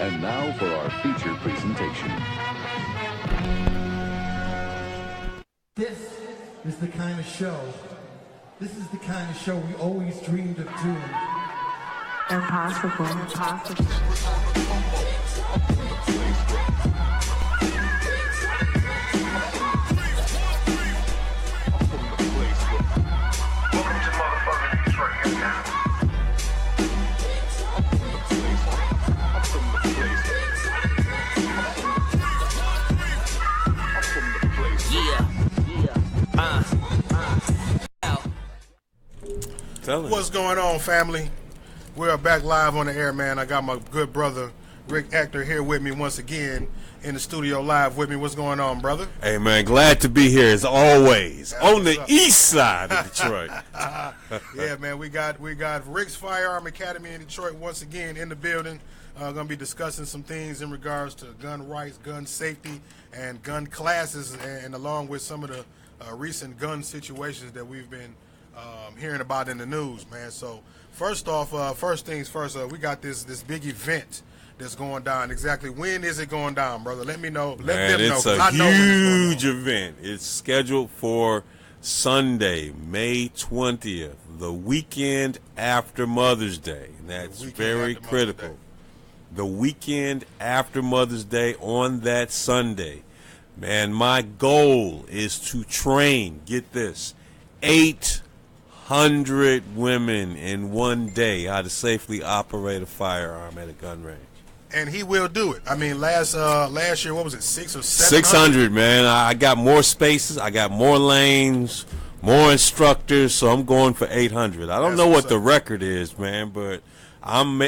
And now for our feature presentation. This is the kind of show we always dreamed of doing. Impossible. What's going on, family? We're back live on the air, man. I got my good brother Rick Ector here with me once again in the studio live with me. What's going on, brother? Hey, man, glad to be here as always. That's on the east side of Detroit. Yeah, man, we got Rick's Firearm Academy in Detroit once again in the building. Going to be discussing some things in regards to gun rights, gun safety, and gun classes, and along with some of the recent gun situations that we've been hearing about in the news, man. So first off, first things first, we got this big event that's going down. Exactly when is it going down, brother? Let me know. Let them know. It's a huge event. It's scheduled for Sunday, May 20th, the weekend after Mother's Day. And that's very critical. The weekend after Mother's Day on that Sunday. Man, my goal is to train, get this, 800 women in one day how to safely operate a firearm at a gun range. And he will do it. I mean, last year, what was it, 600 or 700? 600, man. I got more spaces. I got more lanes, more instructors, so I'm going for 800. I don't know what the record is, man, but I'm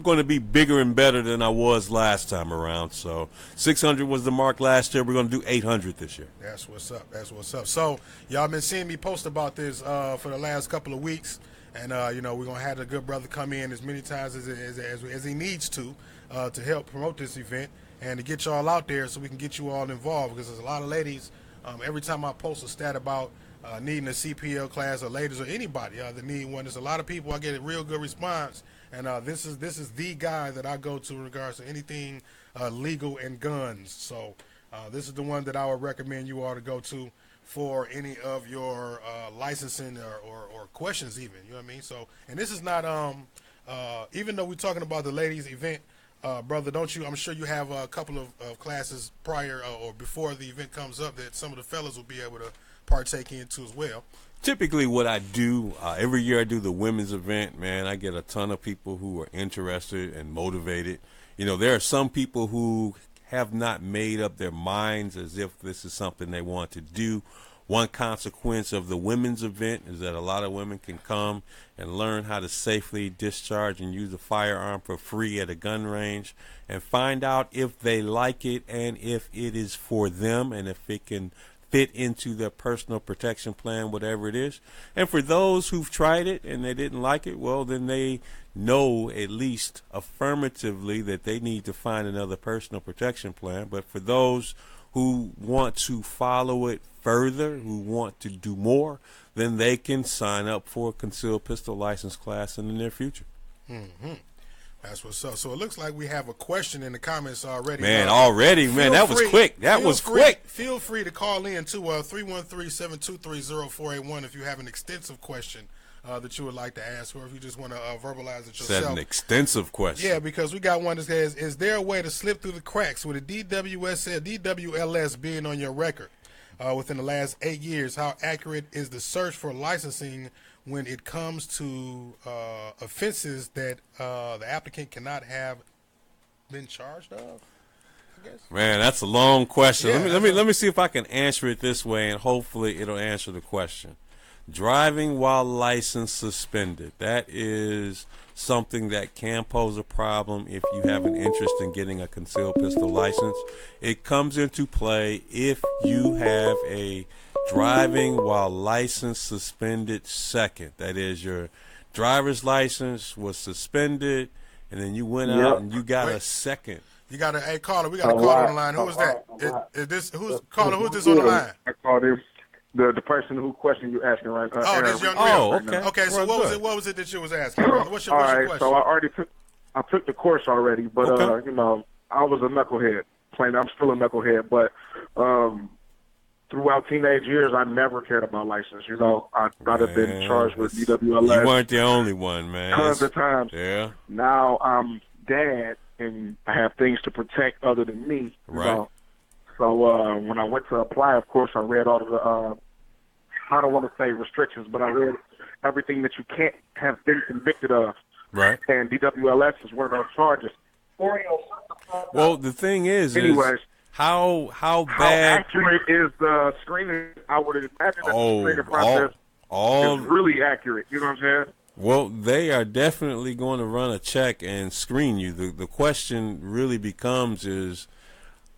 going to be bigger and better than I was last time around. So 600 was the mark last year. We're going to do 800 this year. That's what's up. That's what's up. So y'all been seeing me post about this for the last couple of weeks, and we're going to have the good brother come in as many times as he needs to help promote this event and to get y'all out there so we can get you all involved, because there's a lot of ladies. Every time I post a stat about needing a CPL class, or ladies or anybody that need one, there's a lot of people. I get a real good response, and this is the guy that I go to in regards to anything legal and guns. So this is the one that I would recommend you all to go to for any of your licensing or questions, even. You know what I mean? So, and this is not even though we're talking about the ladies event, brother, don't you? I'm sure you have a couple of classes prior or before the event comes up that some of the fellas will be able to partake into as well. Typically what I do, every year I do the women's event, man. I get a ton of people who are interested and motivated. You know, there are some people who have not made up their minds as if this is something they want to do. One consequence of the women's event is that a lot of women can come and learn how to safely discharge and use a firearm for free at a gun range and find out if they like it and if it is for them and if it can fit into their personal protection plan, whatever it is. And for those who've tried it and they didn't like it, well, then they know at least affirmatively that they need to find another personal protection plan. But for those who want to follow it further, who want to do more, then they can sign up for a concealed pistol license class in the near future. Mm-hmm. That's what's up. So it looks like we have a question in the comments already. Man, that was quick. That was quick. Feel free to call in to 313-723-0481 if you have an extensive question that you would like to ask, or if you just want to verbalize it yourself. That's an extensive question. Yeah, because we got one that says, is there a way to slip through the cracks with a DWLS being on your record within the last 8 years? How accurate is the search for licensing when it comes to offenses that the applicant cannot have been charged of? I guess. Man, that's a long question. Yeah, let me see if I can answer it this way, and hopefully it'll answer the question. Driving while license suspended. That is something that can pose a problem if you have an interest in getting a concealed pistol license. It comes into play if you have a driving while license suspended second. That is, your driver's license was suspended, and then you went out and you got a second. You got a caller. We got a caller on the line. Who was that? Is this who's caller? Who's this on the line? I called him. The person who question you asking right now. This young man. Okay. So what was it that you was asking? What's your question? So I already took I took the course already, but Okay. you know, I was a knucklehead. Plain, I'm still a knucklehead, but throughout teenage years, I never cared about license. You know, I'd have been Man, charged with you DWLS weren't the only one, man. tons of times. Yeah. Now I'm dad, and I have things to protect other than me. You Right. know? So when I went to apply, of course, I read all of the I don't want to say restrictions, but I read everything that you can't have been convicted of. Right. And DWLS is one of those charges. Well, the thing is anyways, how how bad? accurate is the screening? I would imagine that the Oh, screening process all. is really accurate. You know what I'm saying? Well, they are definitely going to run a check and screen you. The question really becomes is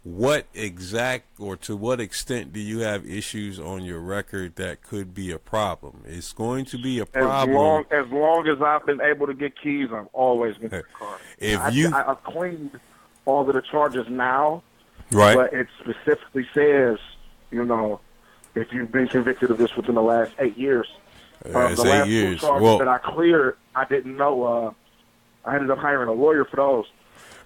what exact or to what extent do you have issues on your record that could be a problem? It's going to be a problem. As long as I've been able to get keys, I've always been in the car. I've cleaned all of the charges now, Right. but it specifically says, you know, if you've been convicted of this within the last 8 years. It's the 8 last years. 2 charges that I cleared, I didn't know. I ended up hiring a lawyer for those.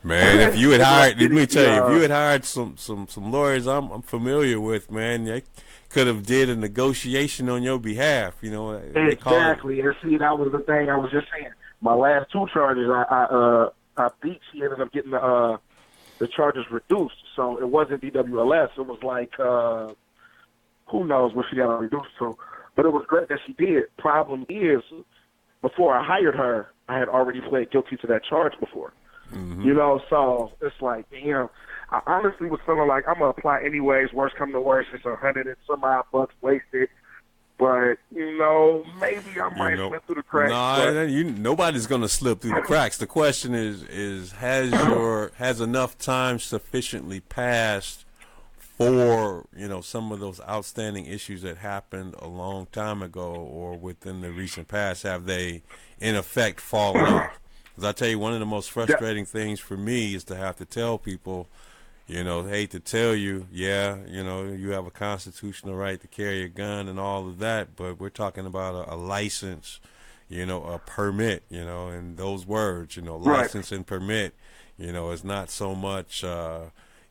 Man, if you had hired, let me tell you, if you had hired some lawyers I'm familiar with, man, they could have did a negotiation on your behalf. You know, Exactly. And see, that was the thing I was just saying. My last 2 charges, I beat. She ended up getting the charges reduced. So it wasn't DWLS. It was like who knows what she got reduced to. But it was great that she did. Problem is, before I hired her, I had already pled guilty to that charge before. Mm-hmm. You know, so it's like, damn. I honestly was feeling like I'm gonna apply anyways. Worst come to worst, it's $100 and some odd bucks wasted. But you know, maybe I might slip through the cracks. Nobody's gonna slip through the cracks. The question is has enough time sufficiently passed for some of those outstanding issues that happened a long time ago or within the recent past? Have they in effect fallen off? Because I tell you, one of the most frustrating things for me is to have to tell people, hate to tell you, you have a constitutional right to carry a gun and all of that, but we're talking about a license, a permit, and those words, license and permit, is not so much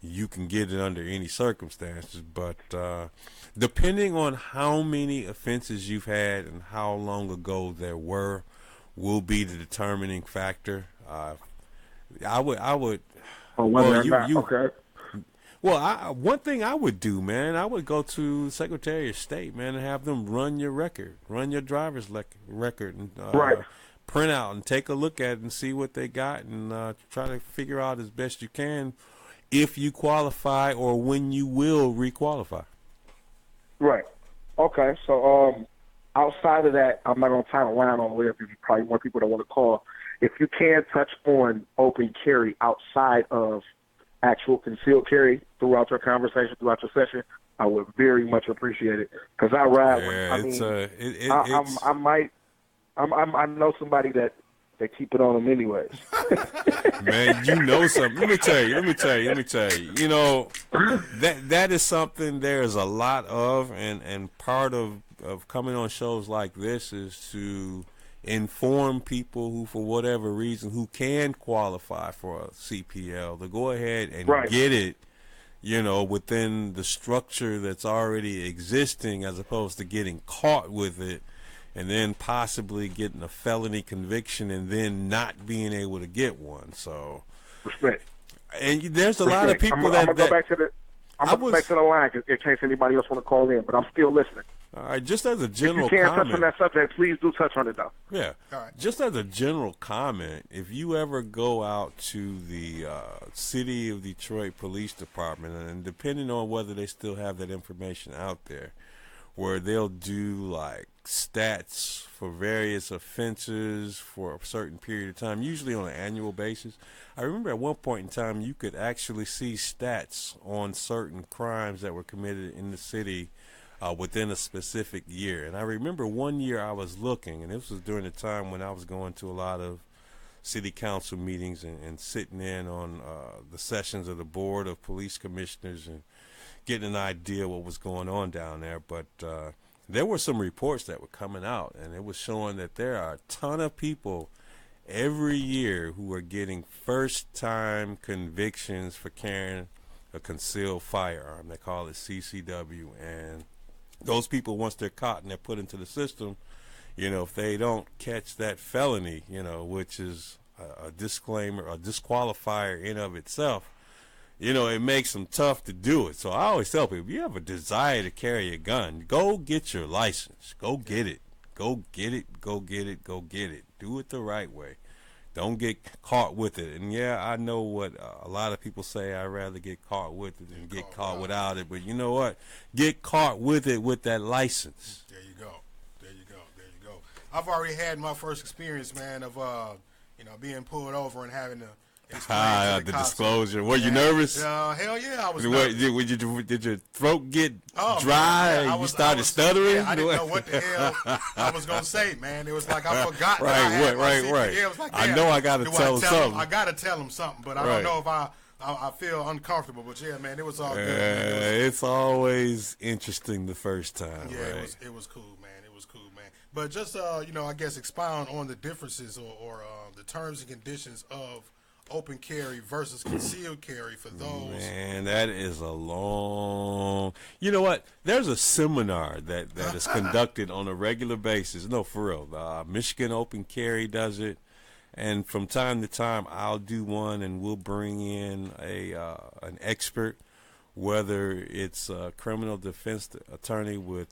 you can get it under any circumstances, but depending on how many offenses you've had and how long ago there were, will be the determining factor. I would. Okay. Well, one thing I would do, man, I would go to Secretary of State, man, and have them run your record, run your driver's record, and print out and take a look at it and see what they got, and try to figure out as best you can if you qualify or when you will requalify. Right. Okay. So, outside of that, I'm not going to tie a line on where there's probably more people that want to call. If you can touch on open carry outside of actual concealed carry throughout your conversation, throughout your session, I would very much appreciate it. Because I ride I know somebody that they keep it on them anyways. Man, you know something. Let me tell you. That is something there's a lot of, and part of coming on shows like this is to inform people who, for whatever reason, who can qualify for a CPL to go ahead and get it, within the structure that's already existing, as opposed to getting caught with it and then possibly getting a felony conviction and then not being able to get one. So, respect. And there's a lot of people I'm gonna go back to the line in case anybody else want to call in, but I'm still listening. All right, just as a general if you can't comment, touch on that subject, please do touch on it, though. Yeah. All right. Just as a general comment, if you ever go out to the City of Detroit Police Department, and depending on whether they still have that information out there, where they'll do like stats for various offenses for a certain period of time, usually on an annual basis. I remember at one point in time you could actually see stats on certain crimes that were committed in the city within a specific year. And I remember one year I was looking, and this was during the time when I was going to a lot of city council meetings and sitting in on the sessions of the Board of Police Commissioners and getting an idea what was going on down there. But there were some reports that were coming out, and it was showing that there are a ton of people every year who are getting first-time convictions for carrying a concealed firearm. They call it CCW. And those people, once they're caught and they're put into the system, you know, if they don't catch that felony, you know, which is a disclaimer, a disqualifier in of itself, you know, it makes them tough to do it. So I always tell people, if you have a desire to carry a gun, go get your license. Go get it. Go get it. Go get it. Go get it. Do it the right way. Don't get caught with it. And yeah, I know what a lot of people say. I'd rather get caught with it than get caught without it. But you know what? Get caught with it with that license. There you go. There you go. There you go. I've already had my first experience, man, of you know, being pulled over and having to explain to the cops. Disclosure. Were you nervous? Hell yeah, I was nervous. Did your throat get dry? Man, you started stuttering? Yeah, I didn't know what the hell I was going to say, man. It was like I forgot that I Right. had my CPA. It was like, I know I got to tell him something. I got to tell him something, but I don't know if I feel uncomfortable. But yeah, man, it was all good. It's always interesting the first time. Yeah, right? it was cool, man. It was cool, man. But just you know, I guess expound on the differences or the terms and conditions of open carry versus concealed carry for those. Man, that is a long. You know what? There's a seminar that is conducted on a regular basis. No, for real. Michigan Open Carry does it, and from time to time I'll do one, and we'll bring in an expert, whether it's a criminal defense attorney with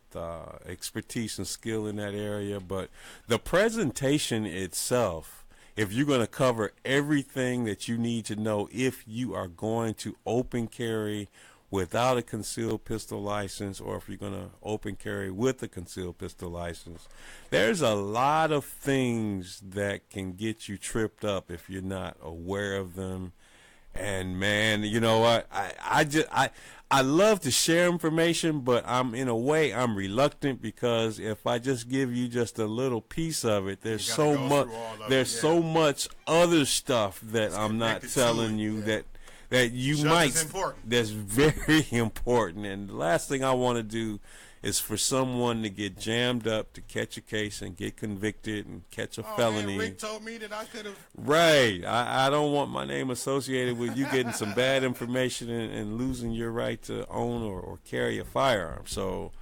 expertise and skill in that area. But the presentation itself, if you're going to cover everything that you need to know if you are going to open carry without a concealed pistol license, or if you're going to open carry with a concealed pistol license, there's a lot of things that can get you tripped up if you're not aware of them. And man, you know what? I love to share information, but I'm reluctant, because if I just give you just a little piece of it, there's so much other stuff that I'm not telling you that you Just might. as important. That's very important. And the last thing I want to do is for someone to get jammed up to catch a case and get convicted and catch a felony. Man, Rick told me that I could have. Right. I don't want my name associated with you getting some bad information and losing your right to own or carry a firearm. So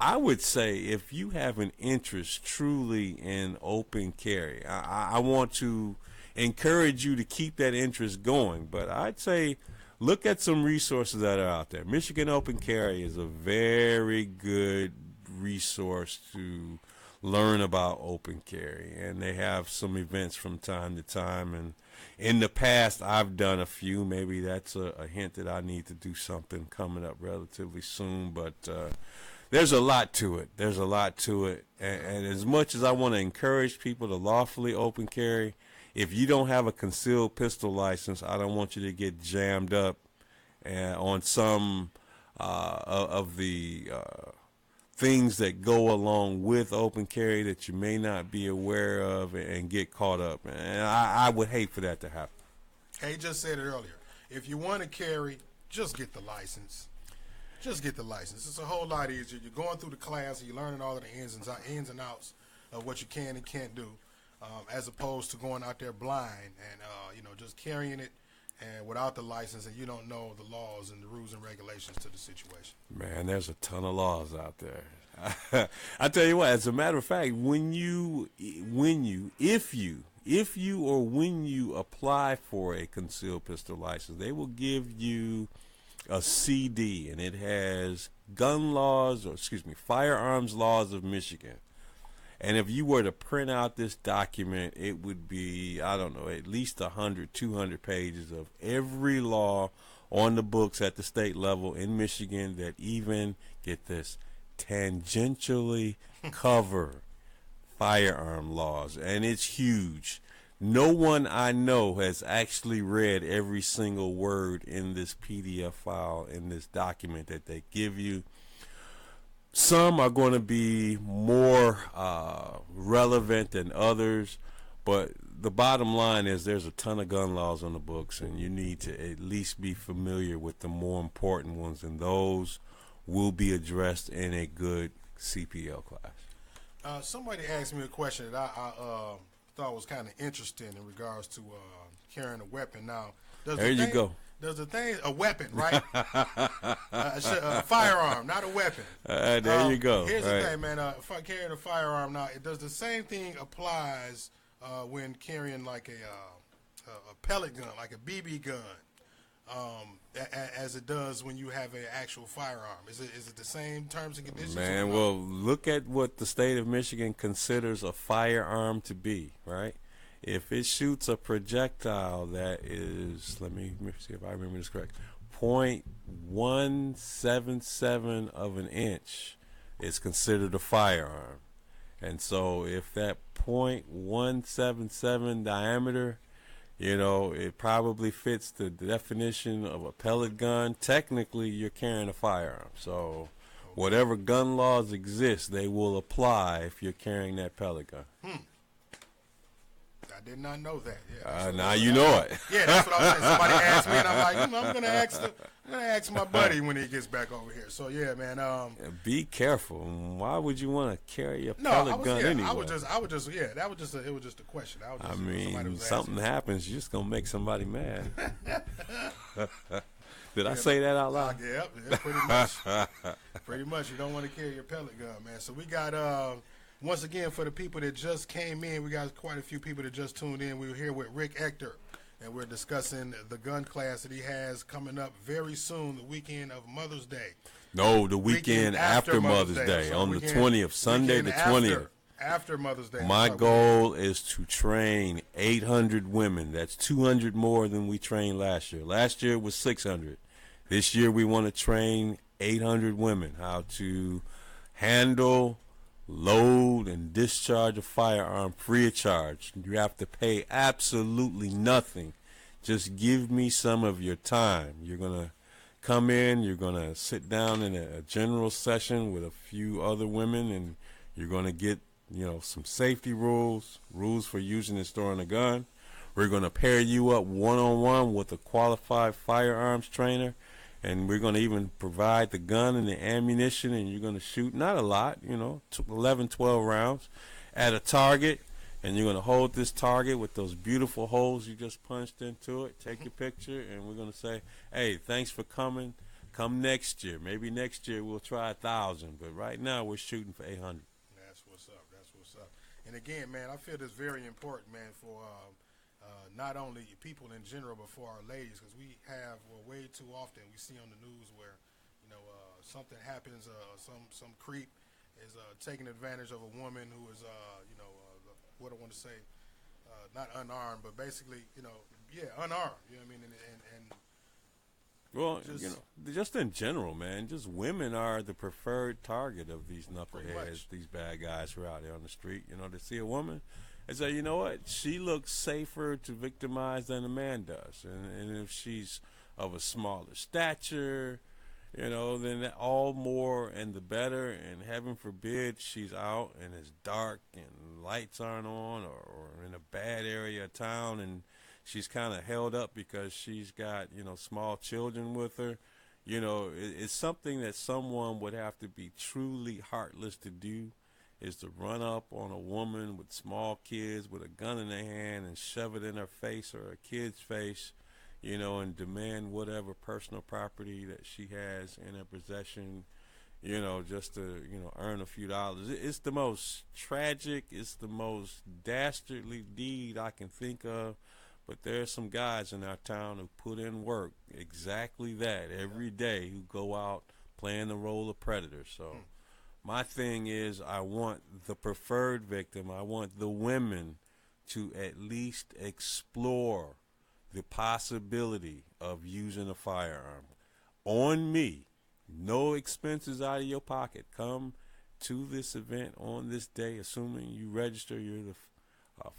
I would say, if you have an interest truly in open carry, I want to encourage you to keep that interest going. But I'd say, look at some resources that are out there. Michigan Open Carry is a very good resource to learn about open carry, and they have some events from time to time. And in the past, I've done a few. Maybe that's a hint that I need to do something coming up relatively soon. But there's a lot to it. There's a lot to it. And as much as I want to encourage people to lawfully open carry, if you don't have a concealed pistol license, I don't want you to get jammed up on some of the things that go along with open carry that you may not be aware of and get caught up. And I would hate for that to happen. He just said it earlier. If you want to carry, just get the license. Just get the license. It's a whole lot easier. You're going through the class and you're learning all of the ins and outs of what you can and can't do. As opposed to going out there blind and you know, just carrying it and without the license, and you don't know the laws and the rules and regulations to the situation. Man, there's a ton of laws out there. I tell you what, as a matter of fact, when you apply for a concealed pistol license, they will give you a CD, and it has firearms laws of Michigan. And if you were to print out this document, it would be, I don't know, at least 100, 200 pages of every law on the books at the state level in Michigan that even, get this, tangentially cover firearm laws. And it's huge. No one I know has actually read every single word in this PDF file, in this document that they give you. Some are going to be more relevant than others, but the bottom line is there's a ton of gun laws on the books, and you need to at least be familiar with the more important ones, and those will be addressed in a good CPL class. Somebody asked me a question that I thought was kind of interesting in regards to carrying a weapon. Now, there you go. Does the thing a weapon, right? A firearm, not a weapon. There you go. Here's the thing, man. Carrying a firearm now, it does the same thing applies when carrying like a pellet gun, like a BB gun, as it does when you have an actual firearm. Is it the same terms and conditions? Man, well, look at what the state of Michigan considers a firearm to be, right? If it shoots a projectile that is, let me see if I remember this correct, 0.177 of an inch, it's considered a firearm. And so if that 0.177 diameter, you know, it probably fits the definition of a pellet gun, technically you're carrying a firearm. So whatever gun laws exist, they will apply if you're carrying that pellet gun. I did not know that. Yeah, now you know it. Yeah, that's what I was saying. Somebody asked me, and I'm like, I'm gonna ask my buddy when he gets back over here. So yeah, man. Be careful. Why would you want to carry a pellet gun anyway? It was just a question. I mean, something happens, you're just gonna make somebody mad. Did I say that out loud? Yeah, pretty much. Pretty much. You don't want to carry your pellet gun, man. So we got. Once again, for the people that just came in, we got quite a few people that just tuned in. We were here with Rick Ector, and we're discussing the gun class that he has coming up very soon, the weekend of Mother's Day. No, the weekend after Mother's Day, on the 20th, Sunday the 20th. After Mother's Day. My goal is to train 800 women. That's 200 more than we trained last year. Last year was 600. This year we want to train 800 women how to handle, load, and discharge a firearm free of charge. You have to pay absolutely nothing. Just give me some of your time. You're going to come in, you're going to sit down in a general session with a few other women, and you're going to get, you know, some safety rules for using and storing a gun. We're going to pair you up one-on-one with a qualified firearms trainer, and we're going to even provide the gun and the ammunition, and you're going to shoot, not a lot, you know, 11, 12 rounds at a target, and you're going to hold this target with those beautiful holes you just punched into it, take your picture, and we're going to say, hey, thanks for coming. Come next year. Maybe next year we'll try 1,000, but right now we're shooting for 800. That's what's up. That's what's up. And again, man, I feel this very important, man, for not only people in general, but for our ladies, because we have, way too often we see on the news where, you know, something happens, some creep is taking advantage of a woman who is, you know, what I want to say, not unarmed, but basically, you know, unarmed. You know what I mean? And well, you know, just in general, man, just women are the preferred target of these knuckleheads, these bad guys who are out there on the street. You know, they see a woman and say, you know what, she looks safer to victimize than a man does. And if she's of a smaller stature, you know, then all more and the better. And heaven forbid she's out and it's dark and lights aren't on, or in a bad area of town, and she's kind of held up because she's got, you know, small children with her. You know, it's something that someone would have to be truly heartless to do, is to run up on a woman with small kids with a gun in their hand and shove it in her face or her kid's face, you know, and demand whatever personal property that she has in her possession, you know, just to, you know, earn a few dollars. It's the most tragic, it's the most dastardly deed I can think of. But there's some guys in our town who put in work exactly that every day, who go out playing the role of predators. So my thing is, I want the preferred victim, I want the women to at least explore the possibility of using a firearm. On me, no expenses out of your pocket. Come to this event on this day, assuming you register. You're the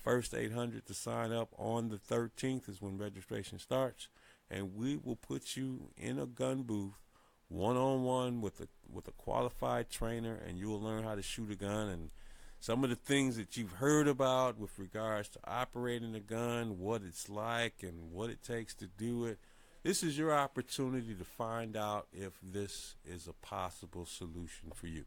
first 800 to sign up. On the 13th is when registration starts, and we will put you in a gun booth one-on-one with a qualified trainer, and you will learn how to shoot a gun and some of the things that you've heard about with regards to operating a gun, what it's like and what it takes to do it. This is your opportunity to find out if this is a possible solution for you.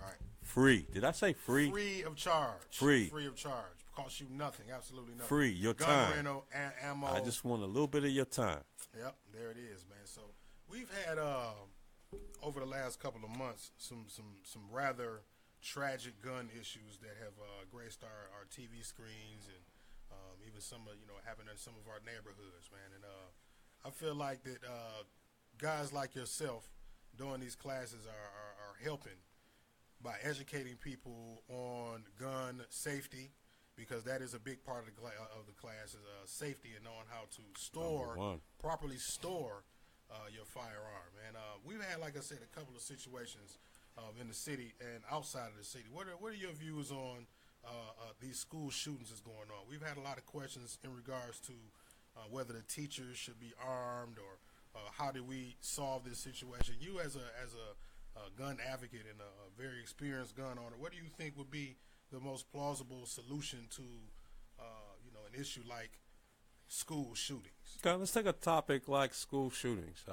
Right. Free. Did I say free? Free of charge. Free. Free of charge. Costs you nothing. Absolutely nothing. Free. Your Gun time. rental, ammo. I just want a little bit of your time. Yep, there it is, man. So we've had over the last couple of months some rather tragic gun issues that have graced our TV screens and even some of happened in some of our neighborhoods, man. And I feel like that guys like yourself doing these classes are helping by educating people on gun safety, because that is a big part of the class is safety and knowing how to properly store your firearm. And we've had, like I said, a couple of situations in the city and outside of the city. What are your views on these school shootings that's going on? We've had a lot of questions in regards to whether the teachers should be armed, or how do we solve this situation. You as a gun advocate and a very experienced gun owner, what do you think would be the most plausible solution to an issue like school shootings? Okay, let's take a topic like school shootings.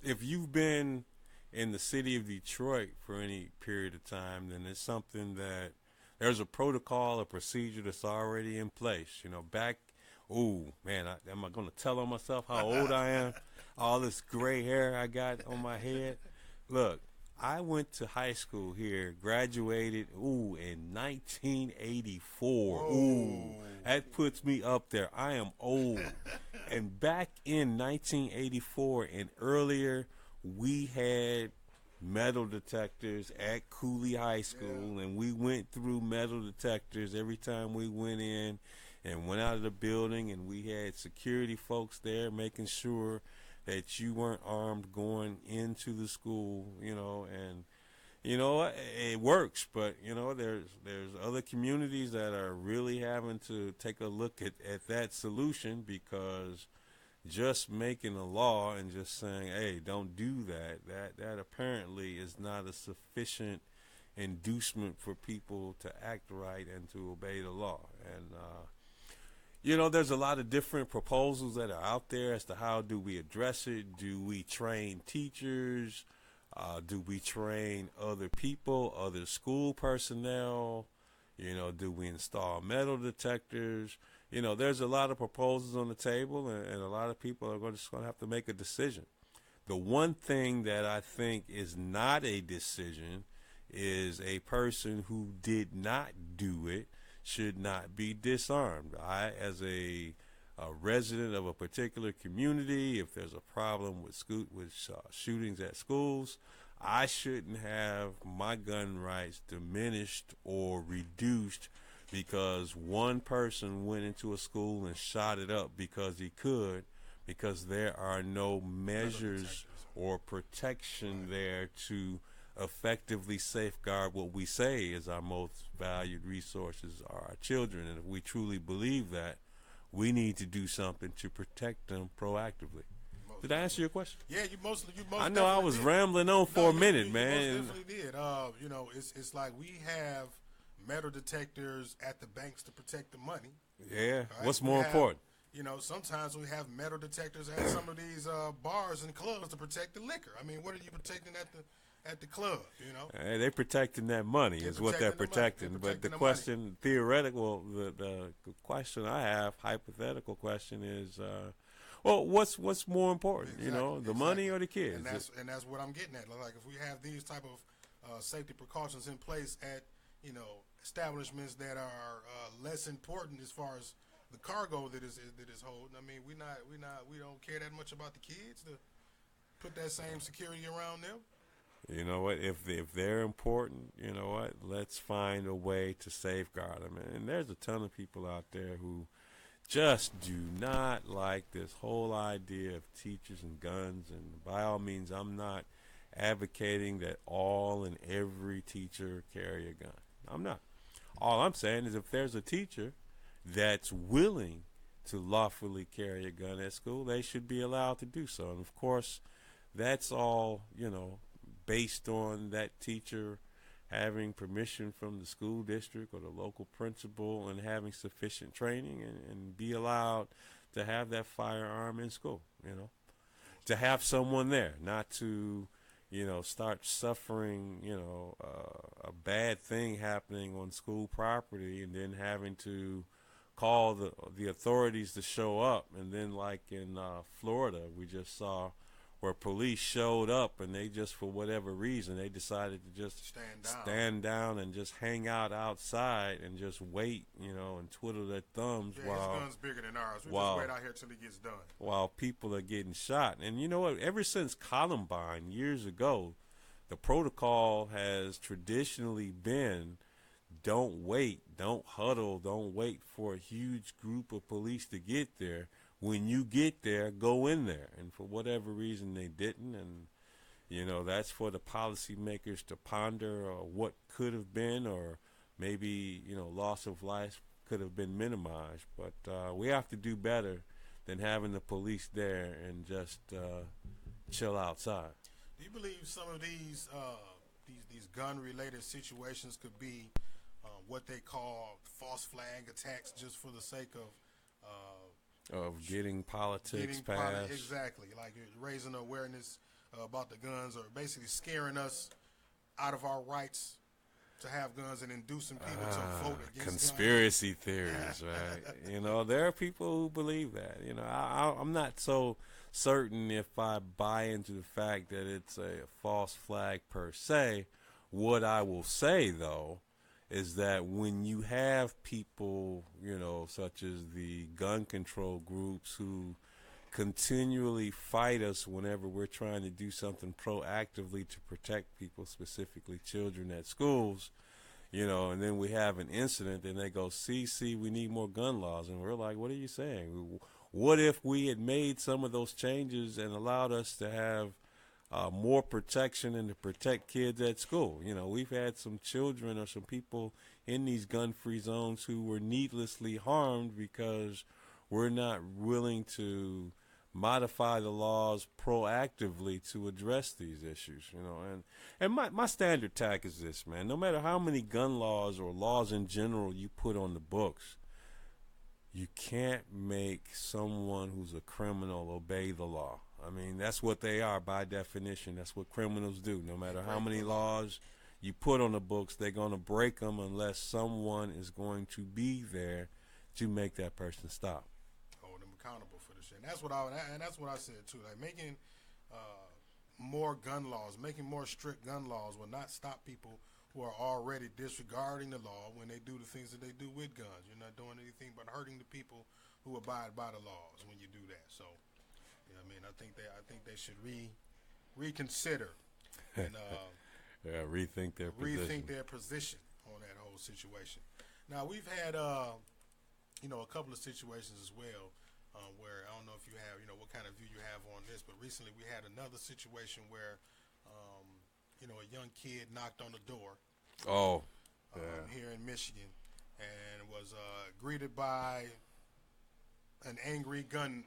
If you've been in the city of Detroit for any period of time, then it's something that there's a protocol, a procedure that's already in place. Am I going to tell on myself how old I am? All this gray hair I got on my head. Look, I went to high school here, graduated, in 1984. That puts me up there. I am old. And back in 1984 and earlier, we had metal detectors at Cooley High School, and we went through metal detectors every time we went in and went out of the building, and we had security folks there making sure that you weren't armed going into the school, and it works. But there's other communities that are really having to take a look at that solution, because just making a law and just saying, hey, don't do that apparently is not a sufficient inducement for people to act right and to obey the law. And there's a lot of different proposals that are out there as to how do we address it. Do we train teachers? Do we train other people, other school personnel? Do we install metal detectors? There's a lot of proposals on the table, and a lot of people are just going to have to make a decision. The one thing that I think is not a decision is a person who did not do it should not be disarmed. I, as a resident of a particular community, if there's a problem with shootings at schools, I shouldn't have my gun rights diminished or reduced because one person went into a school and shot it up because he could, because there are no measures or protection there to effectively safeguard what we say is our most valued resources are our children. And if we truly believe that, we need to do something to protect them proactively. Did I answer your question? Yeah, you most I know I was rambling on for a minute, man. You most definitely did. It's like we have metal detectors at the banks to protect the money. Yeah. Right? What's more important? Sometimes we have metal detectors at some of these bars and clubs to protect the liquor. I mean, what are you protecting at the club? Hey, they're protecting that money is what they're protecting. But the question, theoretical, the question I have, hypothetical question is, what's more important? Exactly, the money or the kids? And that's what I'm getting at. Like, if we have these type of safety precautions in place at establishments that are less important as far as the cargo that is holding. I mean, we don't care that much about the kids to put that same security around them. You know what? If they're important, let's find a way to safeguard them. And there's a ton of people out there who just do not like this whole idea of teachers and guns. And by all means, I'm not advocating that all and every teacher carry a gun. I'm not. All I'm saying is if there's a teacher that's willing to lawfully carry a gun at school, they should be allowed to do so. And of course, that's all, based on that teacher having permission from the school district or the local principal and having sufficient training and be allowed to have that firearm in school, to have someone there, not to, start suffering, a bad thing happening on school property, and then having to call the authorities to show up. And then, like in Florida, we just saw where police showed up, and they just, for whatever reason, they decided to just stand down and just hang out outside and just wait, and twiddle their thumbs while his gun's bigger than ours. We just wait out here till he gets done. While people are getting shot. And you know what? Ever since Columbine years ago, the protocol has traditionally been: don't wait, don't huddle, don't wait for a huge group of police to get there. When you get there, go in there. And for whatever reason, they didn't. And, that's for the policymakers to ponder what could have been, or maybe, loss of life could have been minimized. But we have to do better than having the police there and just chill outside. Do you believe some of these gun-related situations could be what they call false flag attacks, just for the sake of getting politics passed? Exactly, like raising awareness about the guns, or basically scaring us out of our rights to have guns and inducing people to vote against conspiracy theories, right? There are people who believe that. I'm not so certain if I buy into the fact that it's a false flag per se. What I will say, though, is that when you have people, such as the gun control groups, who continually fight us whenever we're trying to do something proactively to protect people, specifically children at schools, and then we have an incident, and they go, see, we need more gun laws. And we're like, what are you saying? What if we had made some of those changes and allowed us to have more protection and to protect kids at school? We've had some children or some people in these gun-free zones who were needlessly harmed because we're not willing to modify the laws proactively to address these issues. And my standard tack is this, man: no matter how many gun laws or laws in general you put on the books, you can't make someone who's a criminal obey the law. I mean, that's what they are by definition. That's what criminals do. No matter how many laws you put on the books, they're going to break them unless someone is going to be there to make that person stop. Hold them accountable for the shit. And that's what I said too. Like, making more gun laws, making more strict gun laws will not stop people who are already disregarding the law when they do the things that they do with guns. You're not doing anything but hurting the people who abide by the laws when you do that. So, I think they should reconsider and rethink their position on that whole situation. Now, we've had a couple of situations as well where, I don't know if you have what kind of view you have on this, but recently we had another situation where a young kid knocked on the door. Here in Michigan, and was greeted by an angry gunman.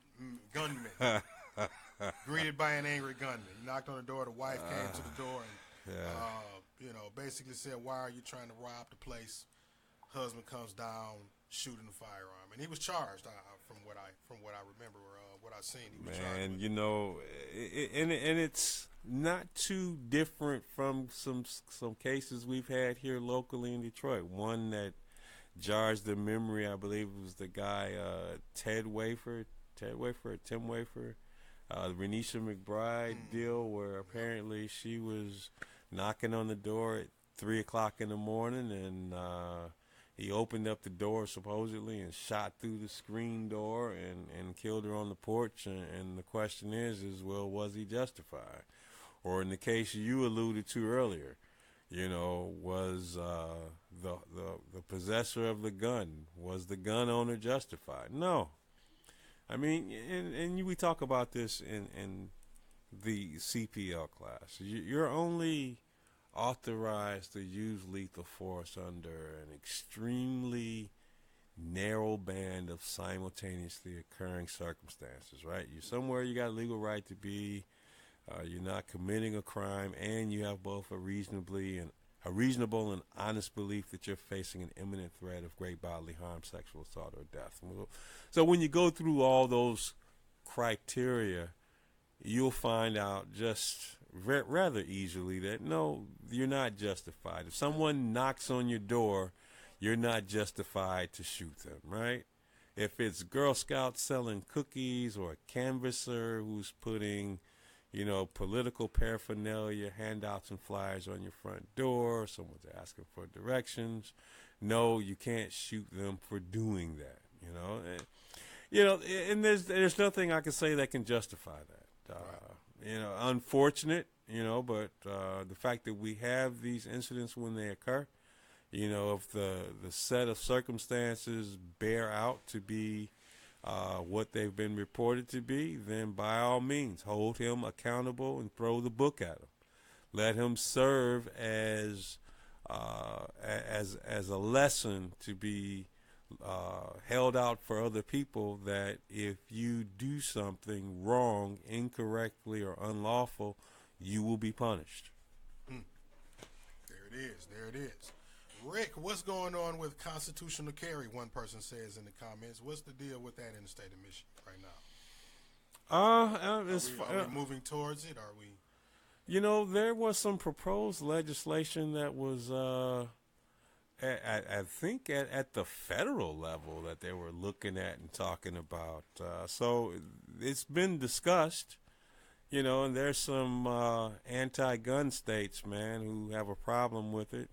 Greeted by an angry gunman. He knocked on the door. The wife came to the door and basically said, "Why are you trying to rob the place?" Husband comes down, shooting the firearm, and he was charged. From what I remember, what I've seen, he was charged. And it's not too different from some cases we've had here locally in Detroit. One that jars the memory, I believe, was the guy Tim Wafer, Renisha McBride deal, where apparently she was knocking on the door at 3:00 in the morning, and he opened up the door supposedly and shot through the screen door and killed her on the porch. And the question is, well, was he justified? Or in the case you alluded to earlier, was the possessor of the gun, was the gun owner justified? No. I mean, and we talk about this in the CPL class. You're only authorized to use lethal force under an extremely narrow band of simultaneously occurring circumstances, right? You're somewhere you got a legal right to be, you're not committing a crime, and you have both a reasonable and honest belief that you're facing an imminent threat of great bodily harm, sexual assault, or death. So when you go through all those criteria, you'll find out just rather easily that no, you're not justified. If someone knocks on your door, you're not justified to shoot them, right? If it's Girl Scouts selling cookies or a canvasser who's putting, political paraphernalia, handouts and flyers on your front door, someone's asking for directions, no, you can't shoot them for doing that, and there's nothing I can say that can justify that. Unfortunate, but the fact that we have these incidents when they occur, if the set of circumstances bear out to be what they've been reported to be, then by all means hold him accountable and throw the book at him. Let him serve as a lesson to be held out for other people, that if you do something wrong, incorrectly, or unlawful, you will be punished. There it is. Rick, what's going on with constitutional carry? One person says in the comments. What's the deal with that in the state of Michigan right now? Are we moving towards it? Are we? There was some proposed legislation that was, I think, at the federal level that they were looking at and talking about. So it's been discussed. And there's some anti-gun states, man, who have a problem with it.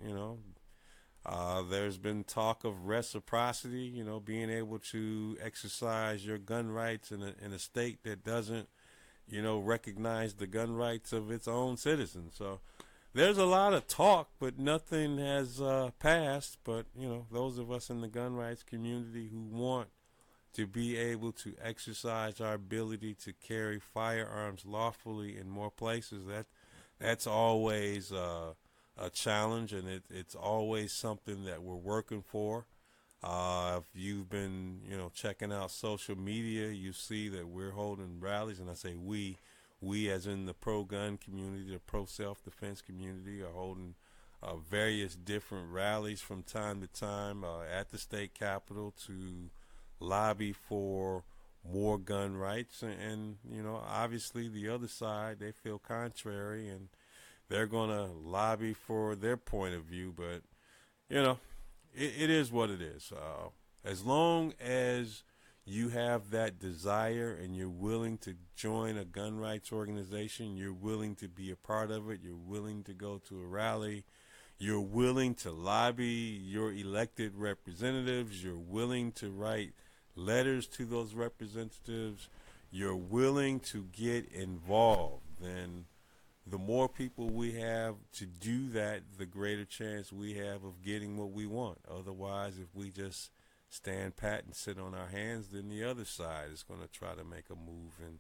There's been talk of reciprocity, being able to exercise your gun rights in a state that doesn't, recognize the gun rights of its own citizens. So there's a lot of talk, but nothing has passed. But, those of us in the gun rights community who want to be able to exercise our ability to carry firearms lawfully in more places, that's always a challenge, and it's always something that we're working for. If you've been, checking out social media, you see that we're holding rallies, and I say we as in the pro-gun community, the pro-self-defense community, are holding various different rallies from time to time at the state capitol to lobby for more gun rights, and obviously the other side, they feel contrary, and they're going to lobby for their point of view. But it is what it is. As long as you have that desire and you're willing to join a gun rights organization, you're willing to be a part of it, you're willing to go to a rally, you're willing to lobby your elected representatives, you're willing to write letters to those representatives, you're willing to get involved, then the more people we have to do that, the greater chance we have of getting what we want. Otherwise, if we just stand pat and sit on our hands, then the other side is going to try to make a move and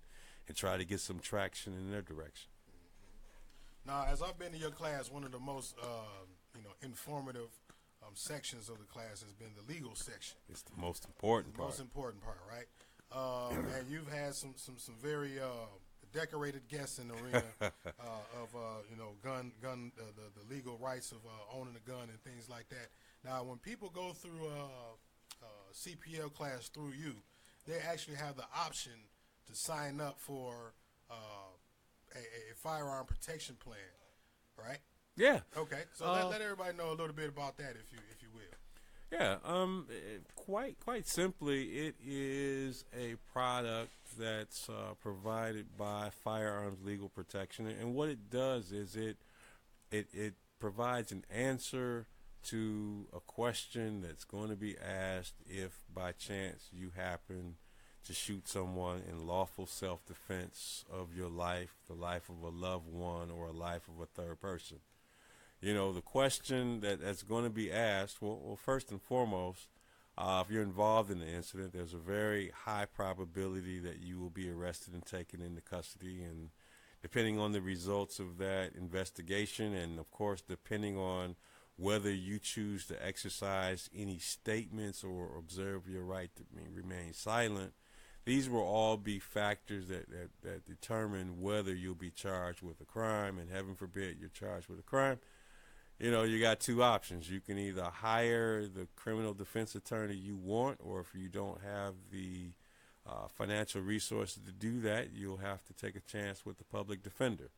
try to get some traction in their direction. Now, as I've been to your class, one of the most informative sections of the class has been the legal section. It's the most important part. Most important part, right? And you've had some very decorated guests in the arena of the legal rights of owning a gun and things like that. Now, when people go through a CPL class through you, they actually have the option to sign up for a firearm protection plan, right? Yeah. Okay. So let everybody know a little bit about that, if you will. Yeah, quite simply, it is a product that's provided by Firearms Legal Protection, and what it does is it provides an answer to a question that's going to be asked if by chance you happen to shoot someone in lawful self-defense of your life, the life of a loved one, or a life of a third person. The question that's going to be asked, well, first and foremost, if you're involved in the incident, there's a very high probability that you will be arrested and taken into custody. And depending on the results of that investigation, and of course, depending on whether you choose to exercise any statements or observe your right to remain silent, these will all be factors that determine whether you'll be charged with a crime. And heaven forbid you're charged with a crime. You got two options. You can either hire the criminal defense attorney you want, or if you don't have the financial resources to do that, you'll have to take a chance with the public defender.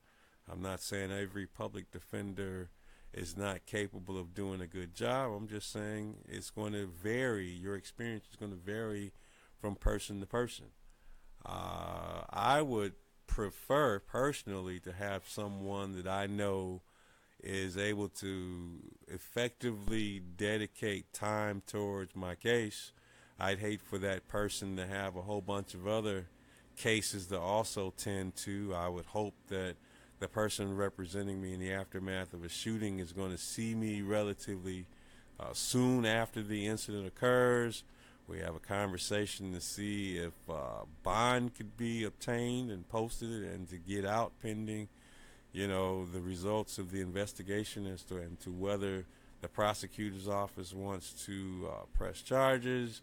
I'm not saying every public defender is not capable of doing a good job. I'm just saying it's going to vary. Your experience is going to vary from person to person. I would prefer personally to have someone that I know is able to effectively dedicate time towards my case. I'd hate for that person to have a whole bunch of other cases to also tend to. I would hope that the person representing me in the aftermath of a shooting is going to see me relatively soon after the incident occurs. We have a conversation to see if bond could be obtained and posted and to get out pending, the results of the investigation as to and to whether the prosecutor's office wants to press charges.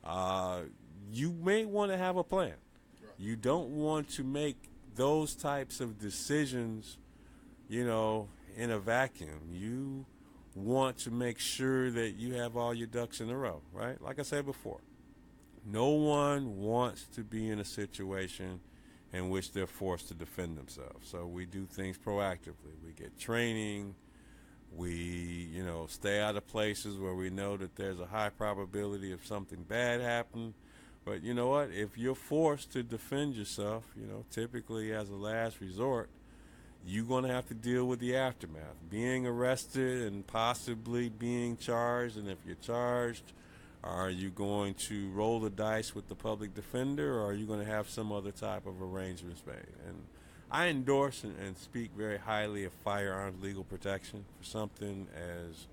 You may want to have a plan. You don't want to make those types of decisions, in a vacuum. You want to make sure that you have all your ducks in a row, right? Like I said before, no one wants to be in a situation in which they're forced to defend themselves. So we do things proactively. We get training. We, stay out of places where we know that there's a high probability of something bad happening. But you know what? If you're forced to defend yourself, typically as a last resort, you're going to have to deal with the aftermath. Being arrested and possibly being charged. And if you're charged, are you going to roll the dice with the public defender, or are you going to have some other type of arrangements made? And I endorse and speak very highly of firearms legal protection for something as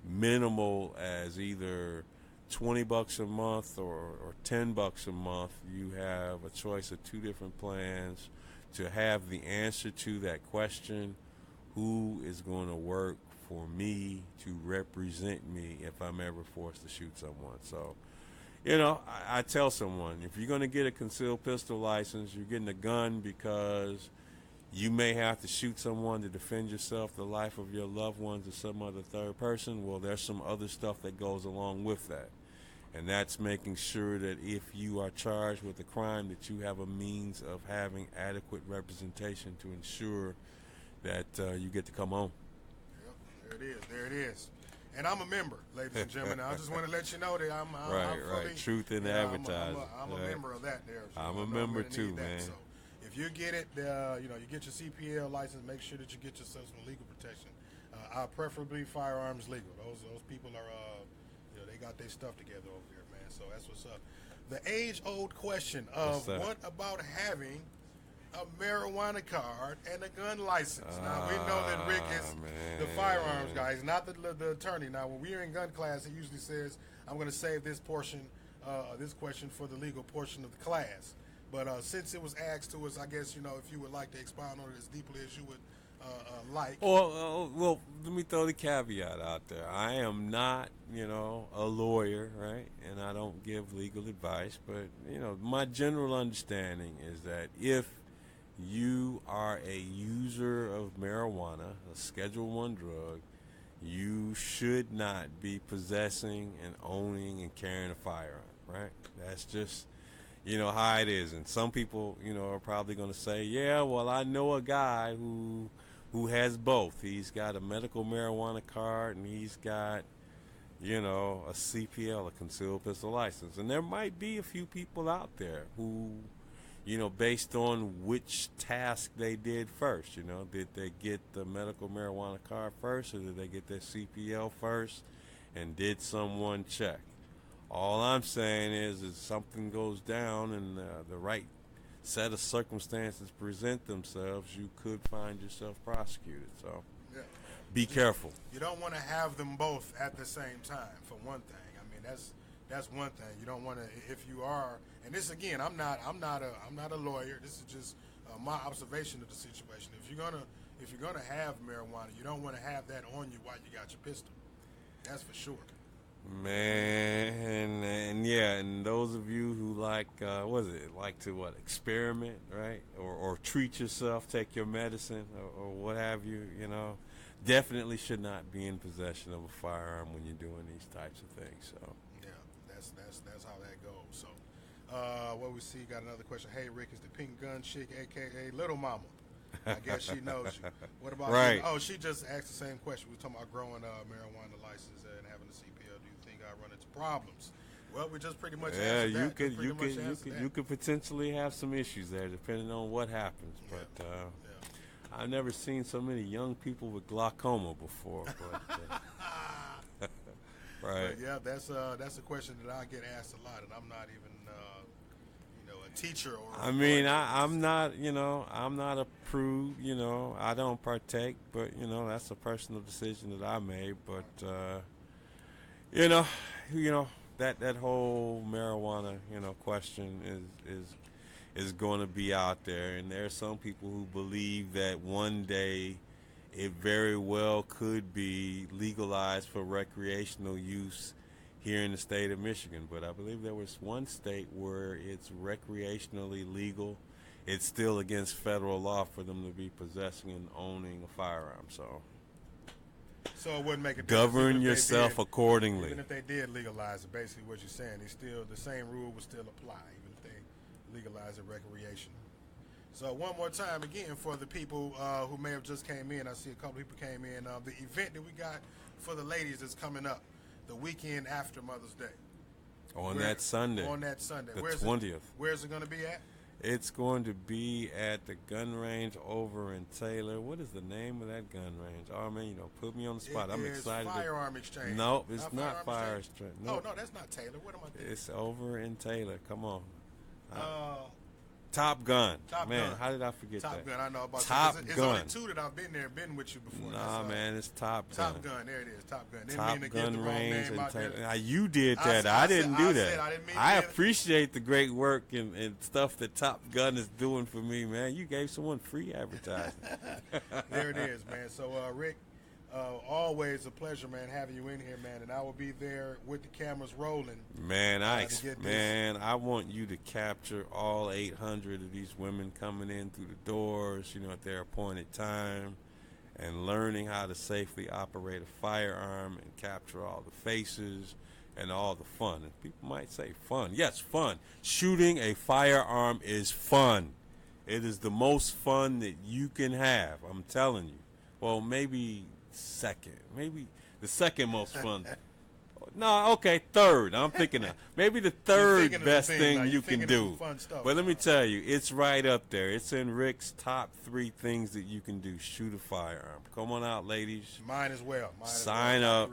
minimal as either $20 a month or $10 a month. You have a choice of two different plans to have the answer to that question: who is going to work for me to represent me if I'm ever forced to shoot someone? So, I tell someone, if you're going to get a concealed pistol license, you're getting a gun because you may have to shoot someone to defend yourself, the life of your loved ones, or some other third person. Well, there's some other stuff that goes along with that. And that's making sure that if you are charged with a crime, that you have a means of having adequate representation to ensure that you get to come home. Yep, there it is. And I'm a member, ladies and gentlemen. I just want to let you know that I'm right. Truth in advertising. I'm a member of that there. So I'm a member too, man. So if you get it, you get your CPL license, make sure that you get yourself some legal protection. Preferably firearms legal. Those people are, they got their stuff together over here, man. So that's what's up. The age-old question of what about having a marijuana card and a gun license? Now, we know that Rick is the firearms guy. He's not the attorney. Now, when we're in gun class, he usually says, I'm going to save this portion, this question for the legal portion of the class. But since it was asked to us, I guess, if you would like to expound on it as deeply as you would like. Well, let me throw the caveat out there. I am not, a lawyer, right? And I don't give legal advice. But, my general understanding is that if you are a user of marijuana, a Schedule I drug, you should not be possessing and owning and carrying a firearm, right? That's just, how it is. And some people, are probably going to say, yeah, well, I know a guy who has both. He's got a medical marijuana card and he's got, a CPL, a concealed pistol license. And there might be a few people out there who, based on which task they did first, did they get the medical marijuana card first, or did they get their CPL first, and did someone check? All I'm saying is something goes down and the right set of circumstances present themselves, you could find yourself prosecuted. So be careful. You don't want to have them both at the same time, for one thing. I mean, that's one thing. You don't want to, if you are, and this again, I'm not a lawyer. This is just my observation of the situation. If you're gonna have marijuana, you don't want to have that on you while you got your pistol. That's for sure. Man, and those of you who like to experiment, right, or treat yourself, take your medicine, or what have you, definitely should not be in possession of a firearm when you're doing these types of things. So yeah, that's how that goes. So what we see, got another question. Hey Rick, is the pink gun chick, aka Little Mama, I guess she knows you. What about Right. you? Oh, she just asked the same question. We were talking about growing marijuana license and having a CPL. Do you think I run into problems? Well, we just pretty much Yeah, answered you that. could, Pretty you much could, answered that. you could potentially have some issues there, depending on what happens. But Yeah. I've never seen so many young people with glaucoma before. But, right. But yeah, that's a question that I get asked a lot, and I'm not even a teacher or. I mean, I'm not, I'm not a prude, I don't partake, but, that's a personal decision that I made. But, that whole marijuana, question is going to be out there. And there are some people who believe that one day it very well could be legalized for recreational use here in the state of Michigan. But I believe there was one state where it's recreationally legal. It's still against federal law for them to be possessing and owning a firearm. So it wouldn't make a difference. Govern yourself accordingly. Even if they did legalize it, basically what you're saying, the same rule would still apply, even if they legalize it recreational. So one more time again for the people who may have just came in. I see a couple people came in. The event that we got for the ladies is coming up the weekend after Mother's Day. On that Sunday. The where's 20th. Where's it going to be at? It's going to be at the gun range over in Taylor. What is the name of that gun range? Oh, man, put me on the spot. I'm excited. Firearm Exchange. No, it's not Fire Exchange. No, that's not Taylor. What am I thinking? It's over in Taylor. Come on. Top Gun. Man, how did I forget that? Top Gun, I know about Top that. Gun. It's only two that I've been with you before. Nah, man, it's Top Gun. Top Gun, there it is, Top Gun. Top Gun range in Taylor. Now, you did that. I didn't do that. I appreciate the great work and stuff that Top Gun is doing for me, man. You gave someone free advertising. There it is, man. So, Rick, always a pleasure, man, having you in here, man. And I will be there with the cameras rolling. Man, I want you to capture all 800 of these women coming in through the doors, at their appointed time, and learning how to safely operate a firearm and capture all the faces and all the fun. And people might say fun. Yes, fun. Shooting a firearm is fun. It is the most fun that you can have. I'm telling you. Well, maybe the second most fun. No, okay, third. I'm thinking of maybe the third best thing you can do. But let me tell you, it's right up there. It's in Rick's top 3 things that you can do. Shoot a firearm. Come on out, ladies. Mine as well. Sign up.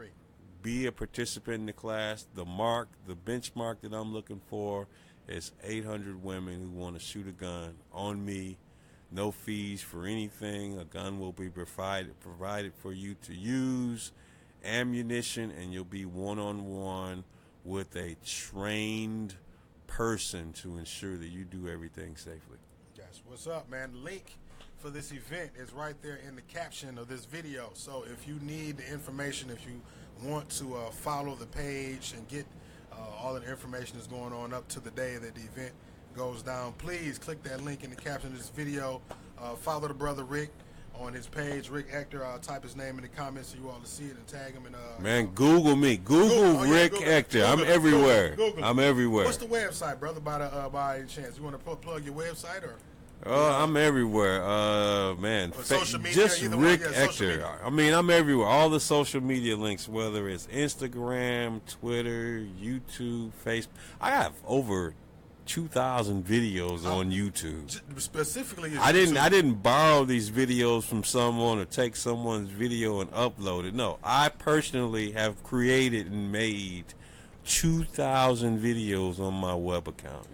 Be a participant in the class. The benchmark that I'm looking for is 800 women who want to shoot a gun on me. No fees for anything. A gun will be provided for you to use, ammunition, and you'll be one-on-one with a trained person to ensure that you do everything safely. Yes. What's up, man? The link for this event is right there in the caption of this video. So if you need the information, if you want to follow the page and get all the information that's going on up to the day that the event goes down, please click that link in the caption of this video. Follow the brother Rick on his page, Rick Ector. I'll type his name in the comments so you all to see it and tag him. And man, Google me. Google Rick Ector. I'm everywhere. I'm everywhere. What's the website, brother? By any chance, you want to plug your website or? I'm everywhere. Man, social media, just Rick Ector. I mean, I'm everywhere. All the social media links, whether it's Instagram, Twitter, YouTube, Facebook. I have over 2,000 videos on YouTube. Specifically, I didn't borrow these videos from someone or take someone's video and upload it. No, I personally have created and made 2,000 videos on my web account,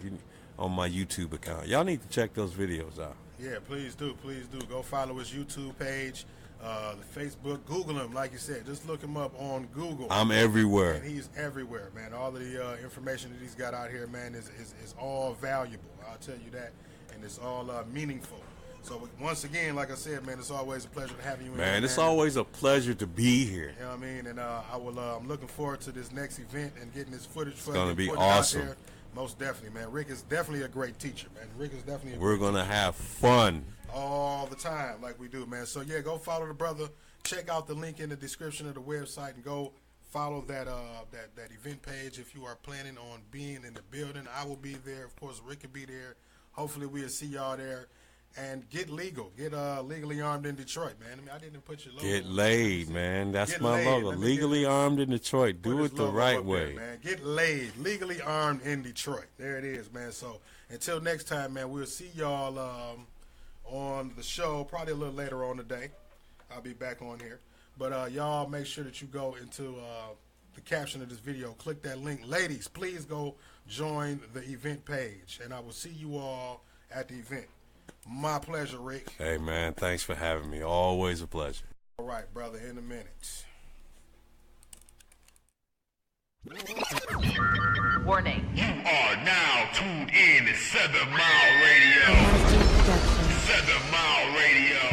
on my YouTube account. Y'all need to check those videos out. Yeah, please do. Please do. Go follow his YouTube page, the Facebook. Google him, like you said. Just look him up on Google. I'm everywhere. And he's everywhere, man. All of the information that he's got out here, man, is all valuable. I'll tell you that. And it's all meaningful. So once again, like I said, man, it's always a pleasure to have you in here. Man, it's always a pleasure to be here. You know what I mean? And I'm looking forward to this next event and getting this footage for you. It's going to be awesome. Most definitely, man. Rick is definitely a great teacher, man. Rick is definitely We're going to have fun. All the time, like we do, man. So, yeah, go follow the brother. Check out the link in the description of the website and go follow that event page if you are planning on being in the building. I will be there. Of course, Rick will be there. Hopefully, we'll see y'all there. and get legal. Get legally armed in Detroit, man. I mean, I didn't put your logo. Get laid, man. That's Get my laid. logo. Let me Legally armed in Detroit. Put Do his it the logo right up there, way. man. Get laid. Legally armed in Detroit. There it is, man. So until next time, man, we'll see y'all on the show probably a little later on today. I'll be back on here. But y'all make sure that you go into the caption of this video. Click that link. Ladies, please go join the event page. And I will see you all at the event. My pleasure, Rick. Hey, man, thanks for having me. Always a pleasure. All right, brother, in a minute. Warning. You are now tuned in to 7 Mile Radio. 7 Mile Radio.